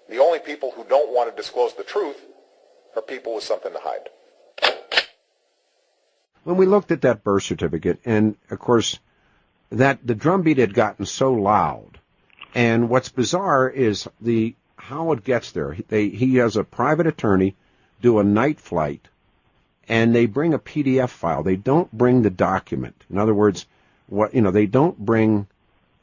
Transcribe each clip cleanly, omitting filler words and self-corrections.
The only people who don't want to disclose the truth are people with something to hide. When we looked at that birth certificate, and of course, that the drumbeat had gotten so loud, and what's bizarre is how it gets there. He has a private attorney do a night flight, and they bring a PDF file. They don't bring the document. In other words, they don't bring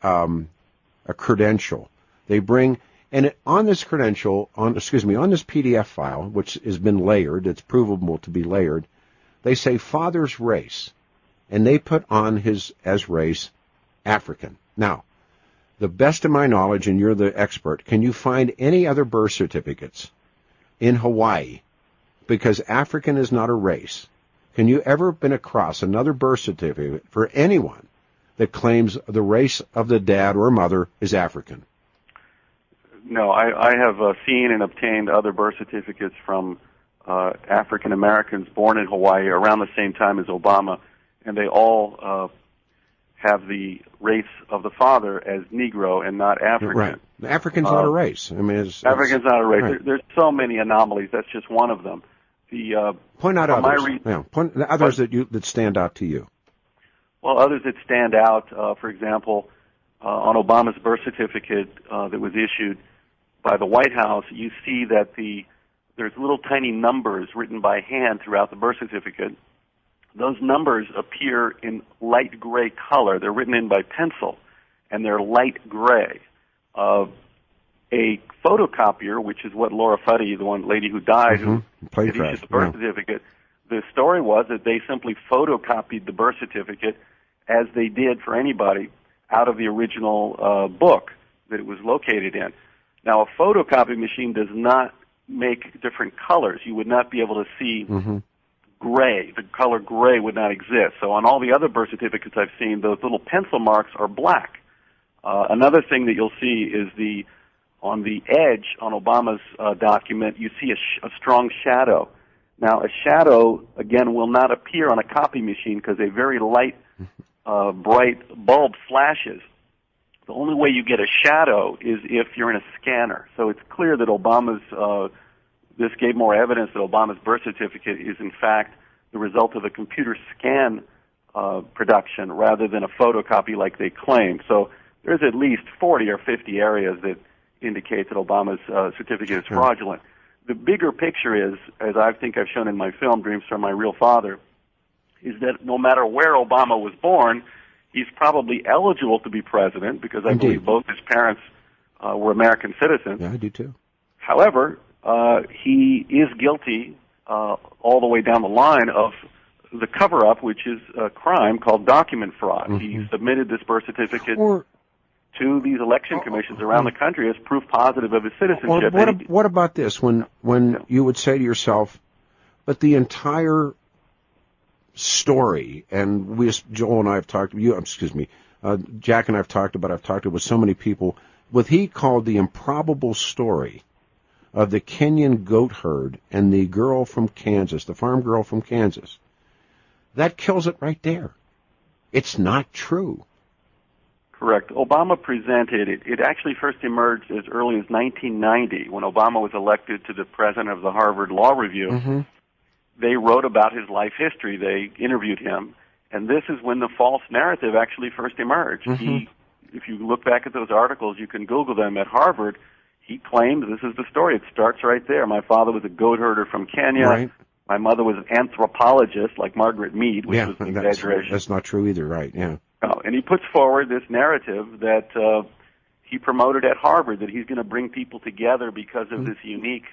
a credential. They bring, and on this credential, on this PDF file, which has been layered, it's provable to be layered, they say father's race, and they put on his as race African. Now, the best of my knowledge, and you're the expert, can you find any other birth certificates in Hawaii? Because African is not a race. Can you ever been across another birth certificate for anyone that claims the race of the dad or mother is African? No, I have seen and obtained other birth certificates from African Americans born in Hawaii around the same time as Obama, and they all have the race of the father as Negro and not African. Right. African's not a race. I mean, African's not a race. Right. There's so many anomalies. That's just one of them. Point out others. Point others that stand out to you. Well, others that stand out, for example, on Obama's birth certificate that was issued by the White House, you see that there's little tiny numbers written by hand throughout the birth certificate. Those numbers appear in light gray color. They're written in by pencil, and they're light gray. A photocopier, which is what Laura Fuddy, the one lady who died, who issued the birth certificate, the story was that they simply photocopied the birth certificate as they did for anybody out of the original book that it was located in. Now, a photocopy machine does not make different colors. You would not be able to see gray. The color gray would not exist. So on all the other birth certificates I've seen, those little pencil marks are black. Another thing that you'll see is on the edge on Obama's document, you see a strong shadow. Now, a shadow, again, will not appear on a copy machine because a very light, bright bulb flashes. The only way you get a shadow is if you're in a scanner. So it's clear that this gave more evidence that Obama's birth certificate is, in fact, the result of a computer scan production rather than a photocopy like they claim. So there's at least 40 or 50 areas that indicate that Obama's certificate is fraudulent. The bigger picture is, as I think I've shown in my film, Dreams from My Real Father, is that no matter where Obama was born, he's probably eligible to be president because I believe both his parents were American citizens. Yeah, I do too. However, he is guilty all the way down the line of the cover-up, which is a crime called document fraud. He submitted this birth certificate to these election commissions around the country as proof positive of his citizenship. What about this? When you would say to yourself, but the entire story, and Joel and I have talked, Jack and I have talked about, I've talked with so many people, what he called the improbable story of the Kenyan goat herd and the girl from Kansas, the farm girl from Kansas, that kills it right there. It's not true. Correct. Obama presented it. It actually first emerged as early as 1990 when Obama was elected to the president of the Harvard Law Review. They wrote about his life history. They interviewed him. And this is when the false narrative actually first emerged. If you look back at those articles, you can Google them at Harvard. He claimed this is the story. It starts right there. My father was a goat herder from Kenya. Right. My mother was an anthropologist like Margaret Mead, which was an exaggeration. That's not true either, right, yeah. And he puts forward this narrative that he promoted at Harvard, that he's going to bring people together because of this unique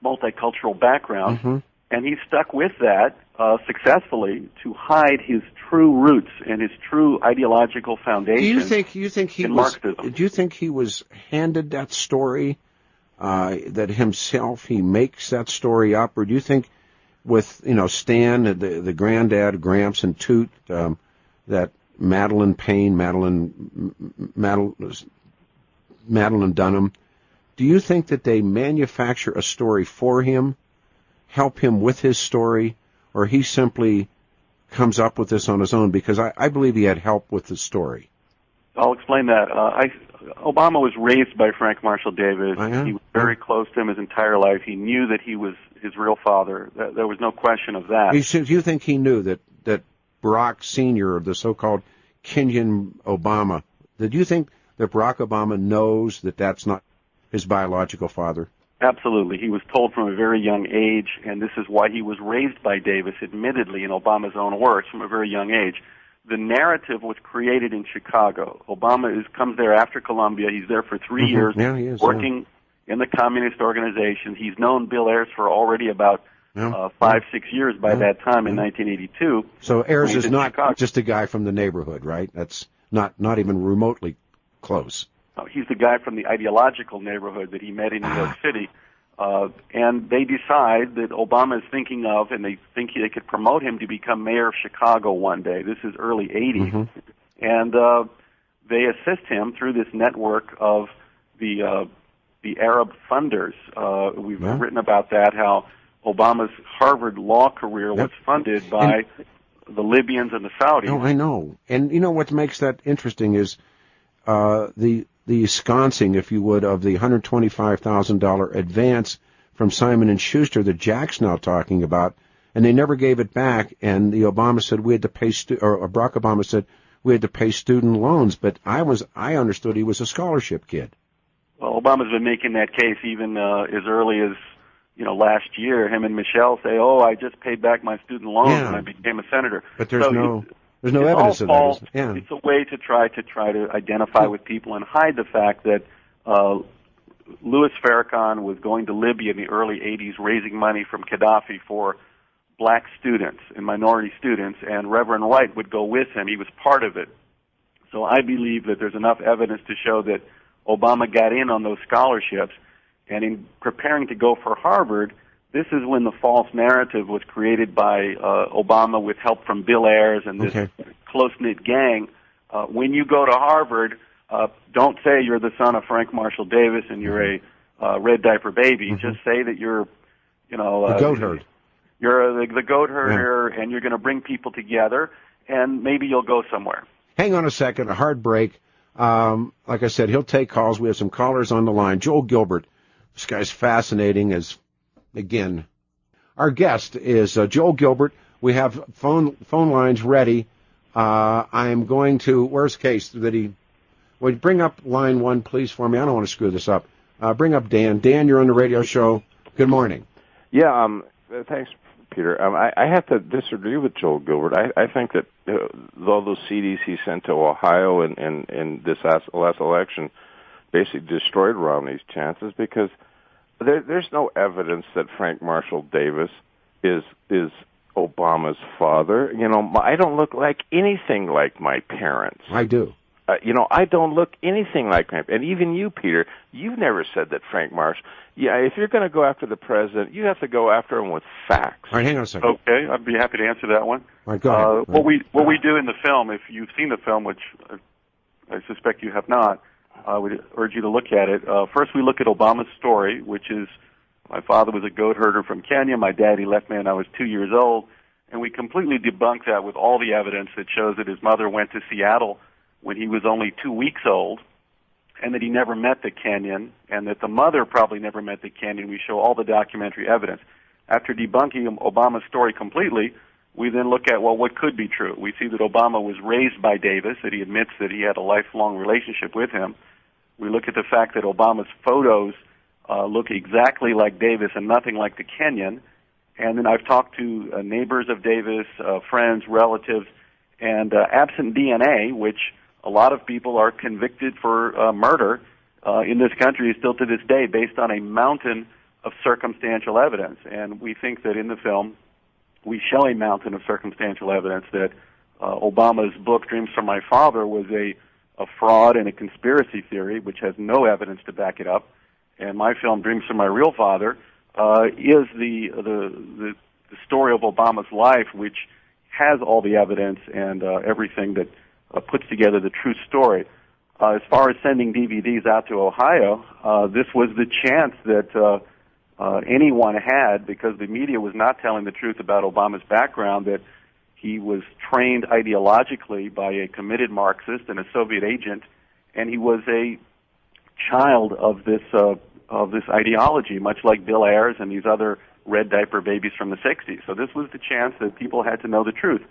multicultural background. And he stuck with that successfully to hide his true roots and his true ideological foundation. Do you think he was handed that story, that himself he makes that story up, or do you think with Stan, the granddad, Gramps, and Toot, that Madeline Payne, Madeline Dunham, do you think that they manufacture a story for him, help him with his story, or he simply comes up with this on his own? Because I believe he had help with the story. I'll explain that. Obama was raised by Frank Marshall Davis. Uh-huh. He was very close to him his entire life. He knew that he was his real father. There was no question of that. Do you think he knew that Barack Sr., the so-called Kenyan Obama, did you think that Barack Obama knows that that's not his biological father? Absolutely. He was told from a very young age, and this is why he was raised by Davis, admittedly, in Obama's own words, from a very young age. The narrative was created in Chicago. Obama comes there after Columbia. He's there for 3 years, working in the communist organizations. He's known Bill Ayers for already about 5-6 years by that time in 1982. So Ayers is not just a guy from the neighborhood, right? That's not even remotely close. No, he's the guy from the ideological neighborhood that he met in New York City. And they decide that Obama is thinking of, and they think they could promote him to become mayor of Chicago one day. This is early 80s. And they assist him through this network of the Arab funders. We've written about that, how Obama's Harvard law career was funded by the Libyans and the Saudis. No, I know. And you know what makes that interesting is the ensconcing, if you would, of the $125,000 advance from Simon & Schuster that Jack's now talking about, and they never gave it back, and the Obama said we had to pay, or Barack Obama said we had to pay student loans, but I understood he was a scholarship kid. Well, Obama's been making that case even as early as last year. Him and Michelle say, I just paid back my student loans when I became a senator. But there's no evidence of that. It's a way to try to identify with people and hide the fact that Louis Farrakhan was going to Libya in the early 80s raising money from Gaddafi for black students and minority students, and Reverend Wright would go with him. He was part of it. So I believe that there's enough evidence to show that Obama got in on those scholarships, and in preparing to go for Harvard, this is when the false narrative was created by Obama with help from Bill Ayers and this close-knit gang. When you go to Harvard, don't say you're the son of Frank Marshall Davis and you're a red diaper baby. Just say that you're, the goat herd. You're the goat herder, and you're going to bring people together, and maybe you'll go somewhere. Hang on a second, a hard break. Like I said, he'll take calls. We have some callers on the line. Joel Gilbert. This guy's fascinating again, our guest is Joel Gilbert. We have phone lines ready. I'm going to, worst case, would you bring up line 1, please, for me? I don't want to screw this up. Bring up Dan. Dan, you're on the radio show. Good morning. Yeah, thanks, Peter. I have to disagree with Joel Gilbert. I think that all those CDs he sent to Ohio in this last election basically destroyed Romney's chances, because there's no evidence that Frank Marshall Davis is Obama's father. I don't look like anything like my parents. I do. I don't look anything like him. And even you, Peter, you've never said that Frank Marshall. Yeah, if you're going to go after the president, you have to go after him with facts. All right, hang on a second. Okay, I'd be happy to answer that one. All right, go ahead. What we do in the film, if you've seen the film, which I suspect you have not, I would urge you to look at it. First, we look at Obama's story, which is my father was a goat herder from Kenya. My daddy left me when I was 2 years old. And we completely debunk that with all the evidence that shows that his mother went to Seattle when he was only 2 weeks old, and that he never met the Kenyan, and that the mother probably never met the Kenyan. We show all the documentary evidence. After debunking Obama's story completely, we then look at, what could be true. We see that Obama was raised by Davis, that he admits that he had a lifelong relationship with him. We look at the fact that Obama's photos look exactly like Davis and nothing like the Kenyan. And then I've talked to neighbors of Davis, friends, relatives, and absent DNA, which a lot of people are convicted for murder in this country still to this day based on a mountain of circumstantial evidence. And we think that in the film we show a mountain of circumstantial evidence that Obama's book, Dreams from My Father, was a fraud and a conspiracy theory, which has no evidence to back it up. And my film, Dreams from My Real Father, is the story of Obama's life, which has all the evidence and everything that puts together the true story. As far as sending DVDs out to Ohio, this was the chance that anyone had, because the media was not telling the truth about Obama's background, that he was trained ideologically by a committed Marxist and a Soviet agent, and he was a child of this ideology, much like Bill Ayers and these other red diaper babies from the 60s. So this was the chance that people had to know the truth.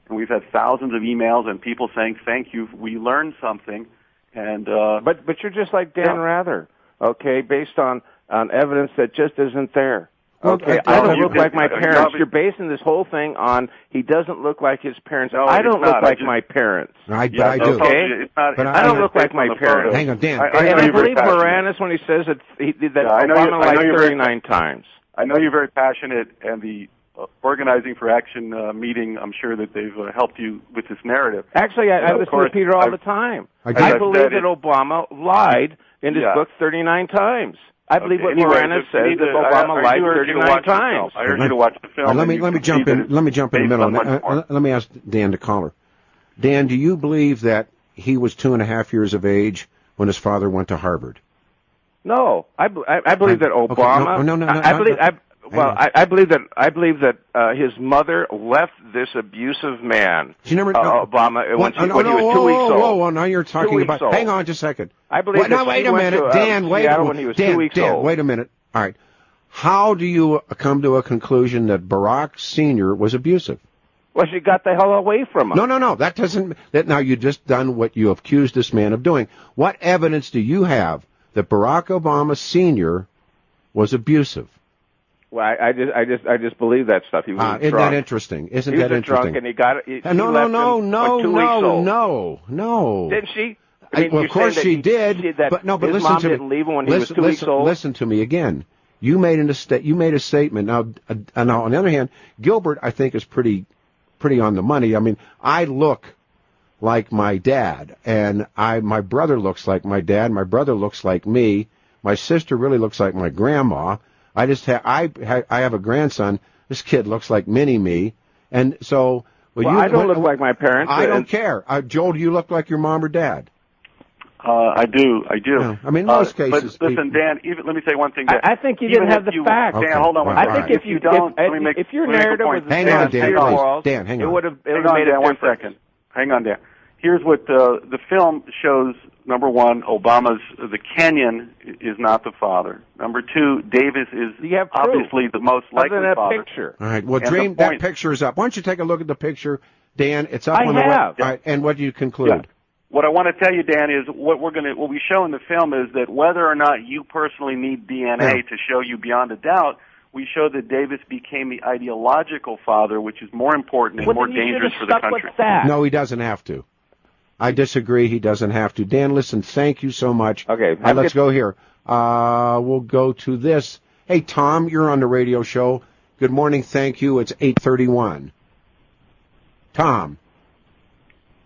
And we've had thousands of emails and people saying, thank you, we learned something. And But you're just like Dan Rather, okay, based on evidence that just isn't there. Okay, I don't look like my parents. You're basing this whole thing on he doesn't look like his parents. No, I don't look not. like my parents. But I do. Okay? But I don't look like my parents. Hang on, Dan. And I believe Moranis when he says that Obama lied 39 times. I know you're very passionate, and the Organizing for Action meeting, I'm sure that they've helped you with this narrative. Actually, I listen to Peter all the time. I believe that Obama lied in his book 39 times. I believe what Moranis says that Obama lied 39 times. I urge you to watch the film. Let me jump in. Let me jump in the middle. Let me ask Dan to caller. Dan, do you believe that he was 2.5 years of age when his father went to Harvard? No, I believe that Obama. Okay, I believe that his mother left this abusive man, Obama, when he was 2 weeks old. Whoa, now you're talking about. Hang on just a second. I believe that wait a minute, Dan. Wait when he was 2 weeks old. Wait a minute. All right. How do you come to a conclusion that Barack Sr. was abusive? Well, she got the hell away from him. No. That doesn't. Now you just done what you accused this man of doing. What evidence do you have that Barack Obama Sr. was abusive? Well, I just believe that stuff. He was isn't that interesting? Isn't that interesting? Drunk and he got it. No. Didn't she? I mean, well, of course she did. But his listen mom to me. Didn't leave him when he was 2 weeks old. Listen to me again. You made a statement. Now, on the other hand, Gilbert, I think, is pretty on the money. I mean, I look like my dad, and my brother looks like my dad. My brother looks like me. My sister really looks like my grandma. I have a grandson. This kid looks like mini-me. And so... I don't look like my parents. I don't care. Joel, do you look like your mom or dad? I do. Yeah. I mean, in most cases... But listen, Dan, even, let me say one thing. I think you didn't have the facts. Dan, hold on one second. I think if your narrative was the same as Dan, hang on. It would have made a difference. 1 second. Hang on, Dan. Here's what the film shows. Number one, the Kenyan is not the father. Number two, Davis is obviously the most likely father. Picture. All right. Well, Dream, that picture is up. Why don't you take a look at the picture, Dan? It's up on the web. All right. And what do you conclude? Yeah. What I want to tell you, Dan, is what we show in the film is that whether or not you personally need DNA to show you beyond a doubt, we show that Davis became the ideological father, which is more important and more dangerous for the country. No, he doesn't have to. I disagree. He doesn't have to. Dan, listen, thank you so much. Okay. Let's go here. We'll go to this. Hey, Tom, you're on the radio show. Good morning. Thank you. It's 8:31. Tom.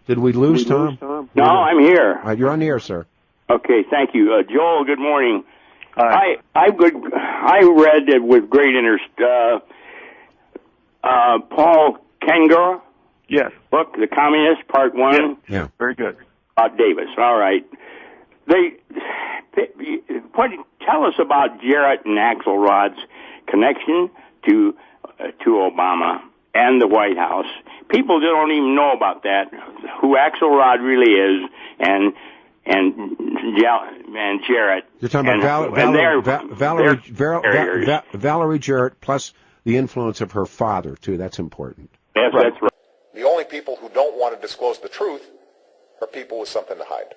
Did we lose Tom? No, I'm here. All right, you're on the air, sir. Okay, thank you. Joel, good morning. I read it with great interest. Paul Kengor. Yes. Book, The Communist, Part 1. Yeah. Very good. Davis. All right. Tell us about Jarrett and Axelrod's connection to Obama and the White House. People don't even know about that, who Axelrod really is, and Jarrett. You're talking about Valerie Jarrett plus the influence of her father, too. That's important. Yes, that's right. The only people who don't want to disclose the truth are people with something to hide.